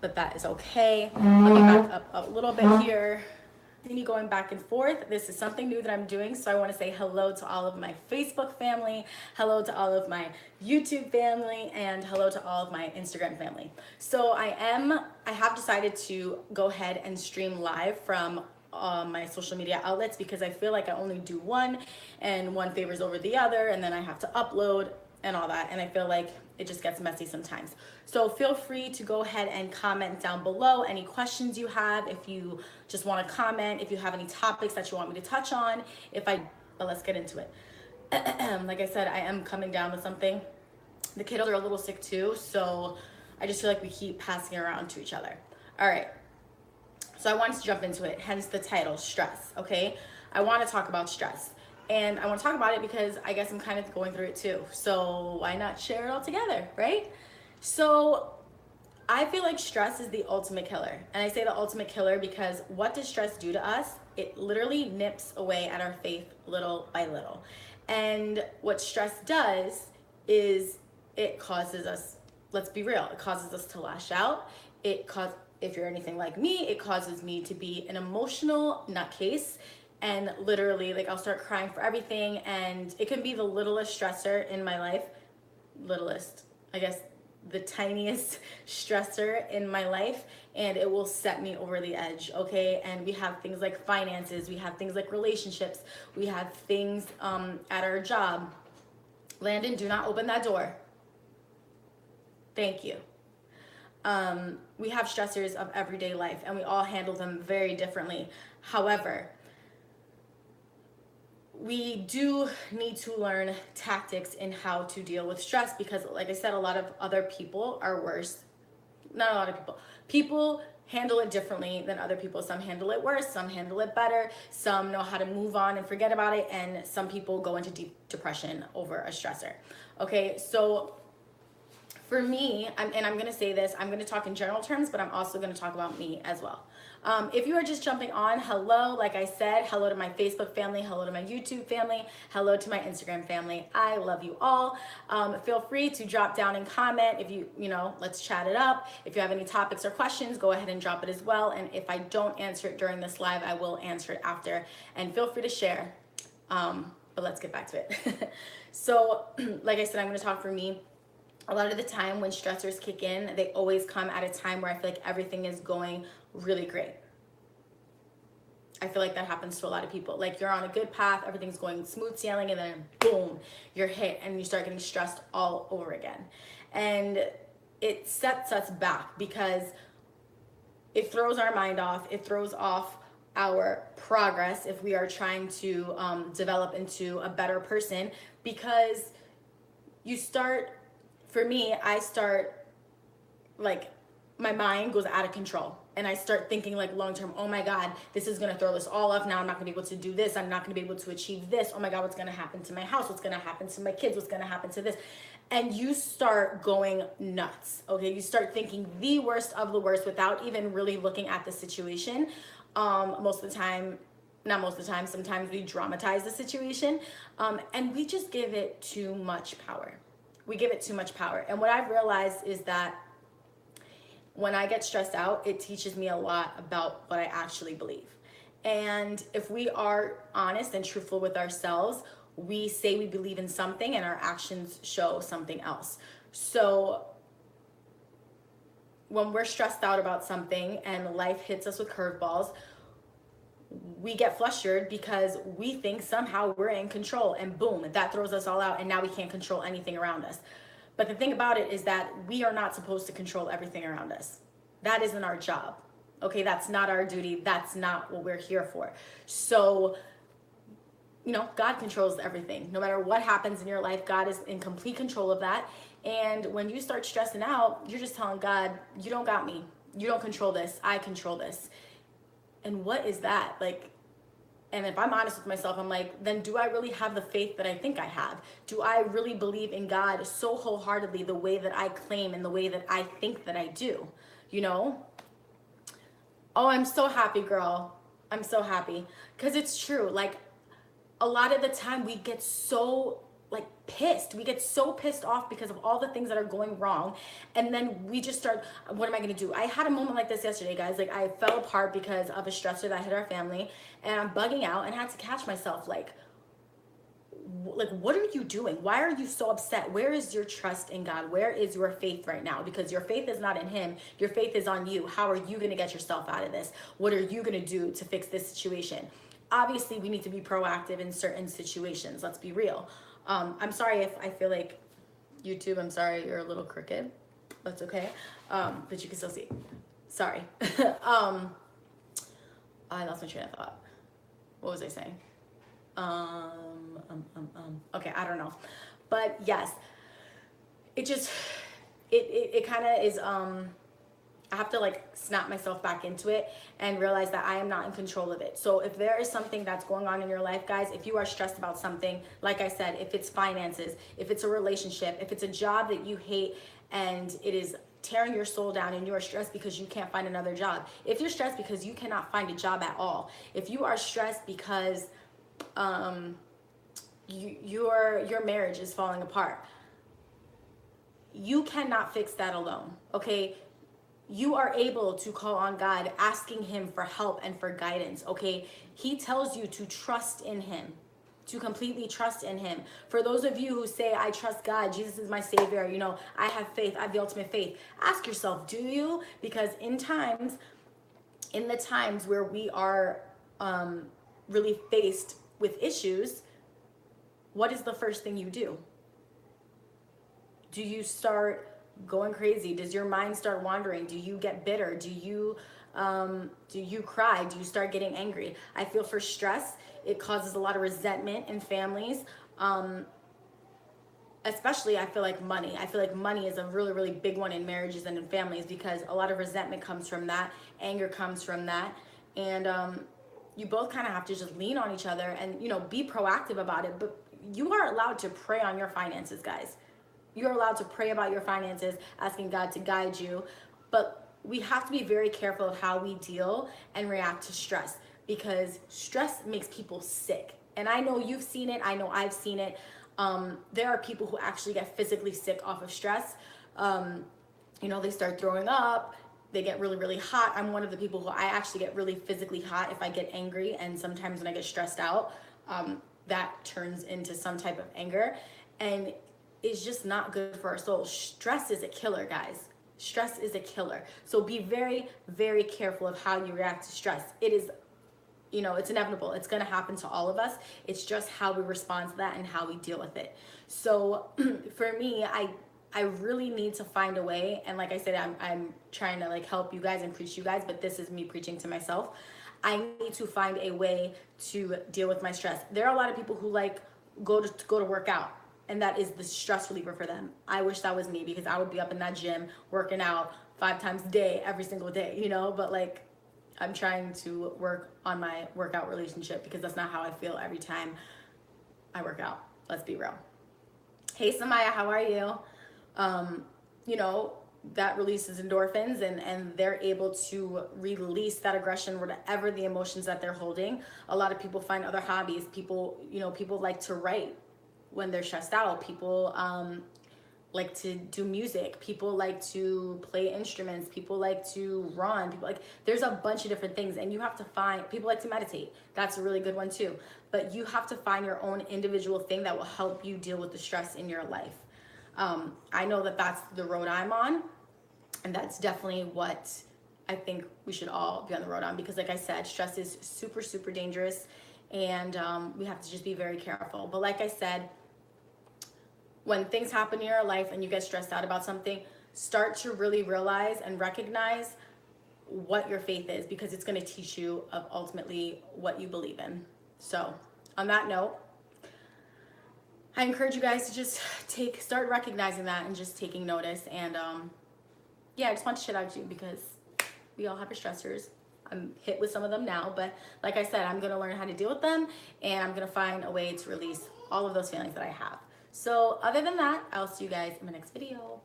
but that is okay. Let me back up a little bit here. Me going back and forth. This is something new that I'm doing, so I want to say hello to all of my Facebook family, hello to all of my YouTube family, and hello to all of my Instagram family. So I have decided to go ahead and stream live from my social media outlets because I feel like I only do one and one favors over the other, and then I have to upload and all that, and I feel like it just gets messy sometimes. So feel free to go ahead and comment down below any questions you have. If you just want to comment, if you have any topics that you want me to touch on, but let's get into it. Like I said, I am coming down with something. The kiddos are a little sick too, so I just feel like we keep passing it around to each other. All right, so I wanted to jump into it, hence the title, stress, okay? I want to talk about stress. And I want to talk about it because I guess I'm kind of going through it too. So why not share it all together, right? So I feel like stress is the ultimate killer. And I say the ultimate killer because what does stress do to us? It literally nips away at our faith little by little. And what stress does is it causes us, let's be real, it causes us to lash out. If you're anything like me, it causes me to be an emotional nutcase. And literally, like, I'll start crying for everything. And it can be the littlest stressor in my life. Littlest, I guess, the tiniest stressor in my life, and it will set me over the edge, okay? And we have things like finances, we have things like relationships, we have things at our job. Landon, do not open that door. Thank you. We have stressors of everyday life, and we all handle them very differently. However, we do need to learn tactics in how to deal with stress because, like I said, a lot of other people are worse. Not a lot of people. People handle it differently than other people. Some handle it worse, some handle it better, some know how to move on and forget about it, and some people go into deep depression over a stressor. Okay, so for me, I'm going to say this, I'm going to talk in general terms, but I'm also going to talk about me as well. If you are just jumping on, hello, like I said, hello to my Facebook family, hello to my YouTube family, hello to my Instagram family. I love you all. Feel free to drop down and comment if let's chat it up. If you have any topics or questions, go ahead and drop it as well. And if I don't answer it during this live, I will answer it after. And feel free to share. But let's get back to it. So, like I said, I'm going to talk for me. A lot of the time when stressors kick in, they always come at a time where I feel like everything is going really great. I feel like that happens to a lot of people. Like, you're on a good path, everything's going smooth sailing, and then boom, you're hit and you start getting stressed all over again. And it sets us back because it throws our mind off, it throws off our progress if we are trying to develop into a better person, because for me, I start, like, my mind goes out of control. And I start thinking, like, long term, oh my God, this is going to throw this all off. Now I'm not going to be able to do this. I'm not going to be able to achieve this. Oh my God, what's going to happen to my house? What's going to happen to my kids? What's going to happen to this? And you start going nuts, okay? You start thinking the worst of the worst without even really looking at the situation. Most of the time, not most of the time, sometimes we dramatize the situation, and we just give it too much power. We give it too much power. And what I've realized is that when I get stressed out, it teaches me a lot about what I actually believe. And if we are honest and truthful with ourselves, we say we believe in something and our actions show something else. So when we're stressed out about something and life hits us with curveballs, we get flustered because we think somehow we're in control, and boom, that throws us all out, and now we can't control anything around us. But the thing about it is that we are not supposed to control everything around us. That isn't our job. Okay, that's not our duty. That's not what we're here for. So, God controls everything. No matter what happens in your life, God is in complete control of that. And when you start stressing out, you're just telling God, you don't got me. You don't control this. I control this. And what is that? And if I'm honest with myself, I'm like, then do I really have the faith that I think I have? Do I really believe in God so wholeheartedly the way that I claim and the way that I think that I do? Oh, I'm so happy, girl. I'm so happy. Because it's true. Like, a lot of the time we get so like pissed. We get so pissed off because of all the things that are going wrong. And then we just start, what am I gonna do? I had a moment like this yesterday, guys. Like I fell apart because of a stressor that hit our family, and I'm bugging out and had to catch myself like, what are you doing? Why are you so upset? Where is your trust in God? Where is your faith right now? Because your faith is not in him. Your faith is on you. How are you going to get yourself out of this? What are you going to do to fix this situation? Obviously, we need to be proactive in certain situations. Let's be real. I'm sorry if I feel like YouTube, I'm sorry you're a little crooked. That's okay. But you can still see. Sorry. I lost my train of thought. What was I saying? Okay, I don't know. But yes, it just, it kind of is, I have to like snap myself back into it and realize that I am not in control of it. So if there is something that's going on in your life, guys, if you are stressed about something, like I said, if it's finances, if it's a relationship, if it's a job that you hate and it is tearing your soul down and you are stressed because you can't find another job, if you're stressed because you cannot find a job at all, if you are stressed because your marriage is falling apart, you cannot fix that alone, okay? You are able to call on God, asking him for help and for guidance, okay? He tells you to trust in him, to completely trust in him. For those of you who say, I trust God, Jesus is my savior, you know, I have faith, I have the ultimate faith, ask yourself, do you? Because in the times where we are really faced with issues, what is the first thing you do? Do you start going crazy? Does your mind start wandering? Do you get bitter? Do you cry? Do you start getting angry? I feel for stress, it causes a lot of resentment in families. Especially I feel like money. I feel like money is a really, really big one in marriages and in families because a lot of resentment comes from that. Anger comes from that. And you both kind of have to just lean on each other and, you know, be proactive about it. But you are allowed to pray on your finances, guys. You're allowed to pray about your finances, asking God to guide you. But we have to be very careful of how we deal and react to stress because stress makes people sick. And I know you've seen it. I know I've seen it. There are people who actually get physically sick off of stress. You know, they start throwing up. They get really, really hot. I'm one of the people who I actually get really physically hot if I get angry. And sometimes when I get stressed out, that turns into some type of anger. And it's just not good for our soul. Stress is a killer, guys. Stress is a killer. So be very, very careful of how you react to stress. It is, you know, it's inevitable. It's going to happen to all of us. It's just how we respond to that and how we deal with it. So for me, I really need to find a way. And like I said, I'm trying to like help you guys and preach to you guys, but this is me preaching to myself. I need to find a way to deal with my stress. There are a lot of people who like go to work out, and that is the stress reliever for them. I wish that was me because I would be up in that gym working out 5 times a day, every single day, you know, but like I'm trying to work on my workout relationship because that's not how I feel every time I work out. Let's be real. Hey, Samaya, how are you? You know, that releases endorphins and they're able to release that aggression, whatever the emotions that they're holding. A lot of people find other hobbies. People, you know, people like to write when they're stressed out. People like to do music. People like to play instruments. People like to run. People like, there's a bunch of different things, and you have to find, people like to meditate. That's a really good one too. But you have to find your own individual thing that will help you deal with the stress in your life. I know that that's the road I'm on, and that's definitely what I think we should all be on the road on, because like I said, stress is super, super dangerous, and we have to just be very careful. But like I said, when things happen in your life and you get stressed out about something, start to really realize and recognize what your faith is, because it's going to teach you of ultimately what you believe in. So on that note, I encourage you guys to just start recognizing that and just taking notice. And yeah, I just want to shit out you because we all have our stressors. I'm hit with some of them now, but like I said, I'm going to learn how to deal with them, and I'm going to find a way to release all of those feelings that I have. So other than that, I'll see you guys in my next video.